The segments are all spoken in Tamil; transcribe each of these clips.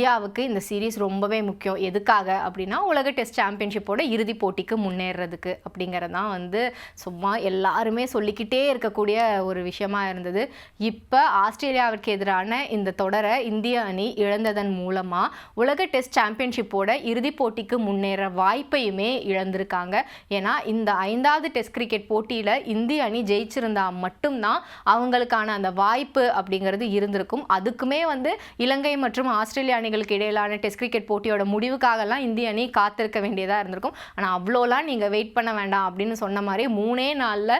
இந்தியாவுக்கு இந்த சீரீஸ் ரொம்பவே முக்கியம். எதுக்காக அப்படின்னா, உலக டெஸ்ட் சாம்பியன்ஷிப்போட இறுதிப் போட்டிக்கு முன்னேறதுக்கு அப்படிங்கிறது தான் வந்து சும்மா எல்லாருமே சொல்லிக்கிட்டே இருக்கக்கூடிய ஒரு விஷயமா இருந்தது. இப்போ ஆஸ்திரேலியாவிற்கு எதிரான இந்த தொடரை இந்திய அணி இழந்ததன் மூலமாக உலக டெஸ்ட் சாம்பியன்ஷிப்போட இறுதிப் போட்டிக்கு முன்னேற வாய்ப்பையுமே இழந்திருக்காங்க. ஏன்னா இந்த 5வது டெஸ்ட் கிரிக்கெட் போட்டியில் இந்திய அணி ஜெயிச்சிருந்தால் மட்டும்தான் அவங்களுக்கான அந்த வாய்ப்பு அப்படிங்கிறது இருந்திருக்கும். அதுக்குமே வந்து இலங்கை மற்றும் ஆஸ்திரேலியா அணிகளுக்கு இடையிலான டெஸ்ட் கிரிக்கெட் போட்டியோட முடிவுக்காகலாம் இந்திய அணி காத்திருக்க வேண்டியதாக இருந்திருக்கும். ஆனால் அவ்வளோலாம் நீங்கள் வெயிட் பண்ண வேண்டாம் அப்படின்னு சொன்ன மாதிரி 3 நாளில்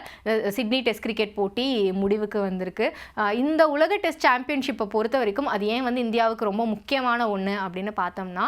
சிட்னி டெஸ்ட் கிரிக்கெட் போட்டி முடிவுக்கு வந்திருக்கு. இந்த உலக டெஸ்ட் சாம்பியன்ஷிப்பை பொறுத்த வரைக்கும் அது ஏன் வந்து இந்தியாவுக்கு ரொம்ப முக்கியமான ஒன்று அப்படின்னு பார்த்தோம்னா,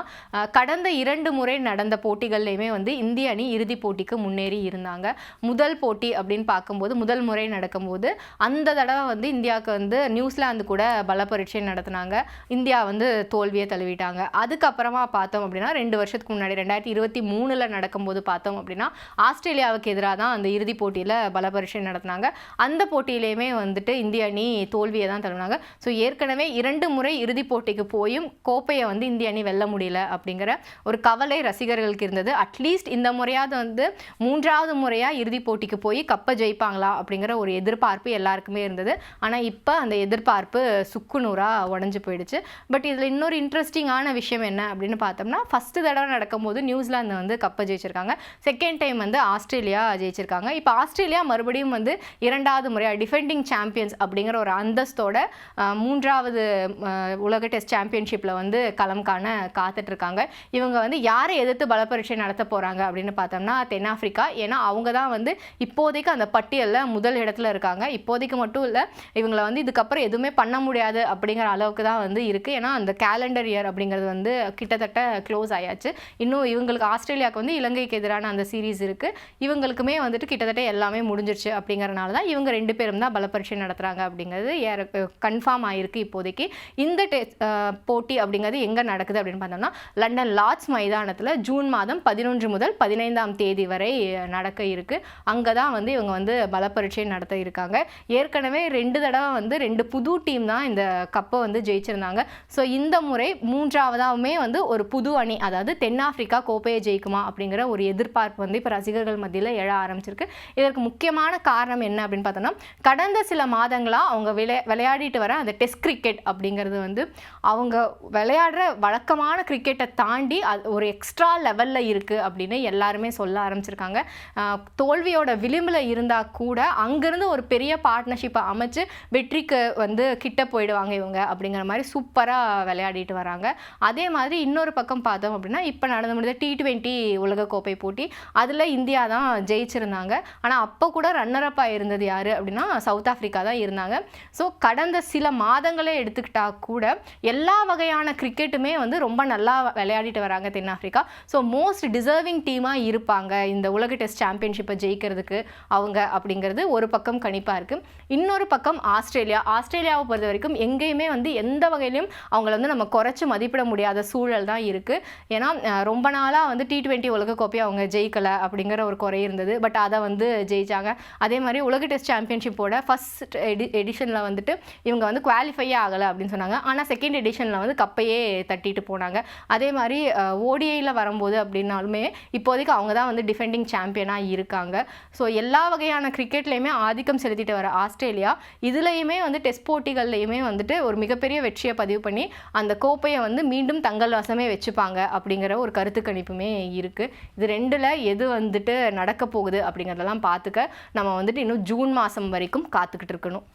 கடந்த 2 முறை நடந்த போட்டிகள்லையுமே வந்து இந்திய அணி இறுதிப் போட்டிக்கு முன்னேறி இருந்தாங்க. முதல் போட்டி அப்படின்னு பார்க்கும்போது முதல் முறை நடக்கும்போது அந்த தடவை வந்து இந்தியாவுக்கு வந்து நியூசிலாந்து கூட பல பரீட்சை நடத்தினாங்க. இந்தியா வந்து தோல்வியை தழுவிட்டாங்க. அதுக்கப்புறமா பார்த்தோம் அப்படின்னா 2 வருஷத்துக்கு முன்னாடி 2023 நடக்கும்போது பார்த்தோம் அப்படின்னா ஆஸ்திரேலியாவுக்கு எதிராக தான் அந்த இறுதிப் போட்டியில் பல பரீட்சை நடத்தினாங்க. அந்த போட்டியிலையுமே வந்துட்டு இந்திய அணி தோல்வியை தான் தழுவினாங்க. ஸோ ஏற்கனவே 2 முறை இறுதிப் போட்டிக்கு போயும் கோப்பையை வந்து இந்திய அணி வெல்ல முடியல அப்படிங்கிற ஒரு கவலை ரசிகர்களுக்கு இருந்தது. அட்லீஸ்ட் இந்த முறையாவது வந்து 3வது முறையாக இறுதிப் போட்டிக்கு போய் கப்பை ஜெயிப்பாங்களா அப்படிங்கிற ஒரு எதிர்பார்ப்பு எல்லாருக்குமே இருந்தது. ஆனால் இப்போ அந்த எதிர்பார்ப்பு சுக்குநூறாக உடஞ்சி போயிடுச்சு. பட் இதில் இன்னொரு இன்ட்ரெஸ்டிங்கான விஷயம் என்ன அப்படின்னு பார்த்தோம்னா, ஃபஸ்ட்டு தடவை நடக்கும்போது நியூசிலாந்து வந்து கப்பை ஜெயிச்சிருக்காங்க. செகண்ட் டைம் வந்து ஆஸ்திரேலியா ஜெயிச்சிருக்காங்க. இப்போ ஆஸ்திரேலியா மறுபடியும் வந்து 2வது முறையாக டிஃபெண்டிங் சாம்பியன்ஸ் அப்படிங்கிற ஒரு அந்தஸ்தோட 3வது உலக டெஸ்ட் சாம்பியன்ஷிப்பில் வந்து களம் காண காத்துட்ருக்காங்க. இவங்க வந்து யாரை எதிர்த்து பலப்பரீட்சை நடத்த போகிறாங்க அப்படின்னு பார்த்தோம்னா தென்னாப்பிரிக்கா. ஏன்னா அவங்க தான் வந்து இப்போதைக்கு அந்த பட்டியலில் முதல் இடத்துல இருக்காங்க. இப்போதைக்கு மட்டும் இல்லை, இவங்களை வந்து இதுக்கப்புறம் எதுவுமே பண்ண முடியாது அப்படிங்கிற அளவுக்கு தான் வந்து இருக்குது. ஏன்னா அந்த கேலண்டர் இயர் அப்படிங்கிறது வந்து கிட்டத்தட்ட க்ளோஸ் ஆயாச்சு. இன்னும் இவங்களுக்கு ஆஸ்திரேலியாவுக்கு வந்து இலங்கைக்கு எதிரான அந்த சீரீஸ் இருக்குது. இவங்களுக்குமே வந்துட்டு கிட்டத்தட்ட எல்லாமே முடிஞ்சிருச்சு. அப்படிங்கிறனால தான் இவங்க 2 பேரும் தான் பலப்பரீட்சை நடத்துகிறாங்க அப்படிங்கிறது கன்ஃபார்ம் ஆகிருக்கு இப்போதைக்கு. இந்த போட்டி அப்படிங்கிறது எங்கே நடக்குது அப்படின்னு பார்த்தோம்னா லண்டன் லார்ட்ஸ் மைதானத்தில் ஜூன் மாதம் 11 முதல் 15ஆம் தேதி வரை நடக்க இருக்குது. அங்கே தான் வந்து இவங்க வந்து பலப்பரீட்சை நடத்த இருக்காங்க. ஏற்கனவே 2 தடவை வந்து 2 புது டீம் தான் இந்த கப்பை வந்து ஜெயிச்சிருந்தாங்க. ஸோ இந்த முறை 3வதாகவுமே வந்து ஒரு புது அணி, அதாவது தென்னாப்பிரிக்கா கோப்பையை ஜெயிக்குமா அப்படிங்கிற ஒரு எதிர்பார்ப்பு வந்து இப்போ ரசிகர்கள் மத்தியில் எழ ஆரம்பிச்சிருக்கு. இதற்கு முக்கியமான காரணம் என்ன அப்படின்னு பார்த்தோம்னா, கடந்த சில மாதங்களாக அவங்க விளையாடிட்டு வர அந்த டெஸ்ட் கிரிக்கெட் அப்படிங்கிறது வந்து அவங்க விளையாடுற வழக்கமான கிரிக்கெட்டை தாண்டி அது ஒரு எக்ஸ்ட்ரா லெவலில் இருக்குது அப்படின்னு எல்லாருமே சொல்ல ஆரம்பிச்சிருக்காங்க. தோல்வியோட விளிம்பில் இருந்தால் கூட அங்கேருந்து ஒரு பெரிய பார்ட்னர்ஷிப்பை அமைச்சு வெற்றிக்கு வந்து கிட்ட போயிடுவாங்க இவங்க அப்படிங்கிற மாதிரி சூப்பராக விளையாடிட்டு வராங்க. அதே மாதிரி இன்னொரு பக்கம் பார்த்தோம் அப்படின்னா, இப்போ நடந்து முடிந்த T20 உலகக்கோப்பை போட்டி அதில் இந்தியா தான் ஜெயிச்சிருந்தாங்க. ஆனால் அப்போ கூட ரன்னரப்பாக இருந்தது யார் அப்படின்னா சவுத் ஆஃப்ரிக்கா தான் இருந்தாங்க. ஸோ கடந்த சில மாதங்களே எடுத்துக்கிட்டால் கூட எல்லா வகையான கிரிக்கெட்டுமே வந்து ரொம்ப நல்லா விளையாடிட்டு வராங்க தென்னாப்பிரிக்கா. ஸோ மோஸ்ட் டிசர்விங் டீமாக இருப்பாங்க இந்த உலக டெஸ்ட் சாம்பியன்ஷிப்பை ஜெயிக்கிறதுக்கு அவங்க அப்படிங்கிறது ஒரு பக்கம் கணிப்பாக இருக்குது. இன்னொரு பக்கம் ஆஸ்திரேலியாவை பொறுத்த வரைக்கும் எங்கேயுமே வந்து எந்த வகையிலையும் அவங்கள வந்து நம்ம குறைச்சி மதிப்பிட முடியாத சூழல் தான் இருக்குது. ஏன்னா ரொம்ப நாளாக வந்து T20 உலகக்கோப்பையை அவங்க ஜெயிக்கலை அப்படிங்கிற ஒரு குறை இருந்தது. பட் அதை வந்து ஜெயிச்சாங்க. அதே மாதிரி உலக டெஸ்ட் சாம்பியன்ஷிப்போட ஃபஸ்ட் எடிஷனில் வந்துட்டு இவங்க வந்து குவாலிஃபையே ஆகலை அப்படின்னு சொன்னாங்க. ஆனால் செகண்ட் எடிஷனில் வந்து கப்பையே தட்டிட்டு போனாங்க. அதே மாதிரி ஓடிஐயில் வரும்போது அப்படின்னாலுமே இப்போதைக்கு அவங்க தான் வந்து டிஃபெண்டிங் சாம்பியனாக இருக்காங்க. ஸோ எல்லா வகையான கிரிக்கெட்லேயுமே ஆதிக்கம் செலுத்திட்டு வர ஆஸ்திரேலியா இதுலேயுமே வந்து டெஸ்ட் போட்டிகள்லையுமே வந்துட்டு ஒரு மிகப்பெரிய வெற்றியை பதிவு பண்ணி அந்த கோப்பையை வந்து மீண்டும் தங்கள் வசமே வச்சுப்பாங்க அப்படிங்கிற ஒரு கருத்து கணிப்புமே இருக்குது. இது 2ல் எது வந்துட்டு நடக்க போகுது அப்படிங்கிறதெல்லாம் பார்த்துக்க நம்ம வந்துட்டு இன்னும் ஜூன் மாதம் வரைக்கும் காத்துக்கிட்டு இருக்கணும்.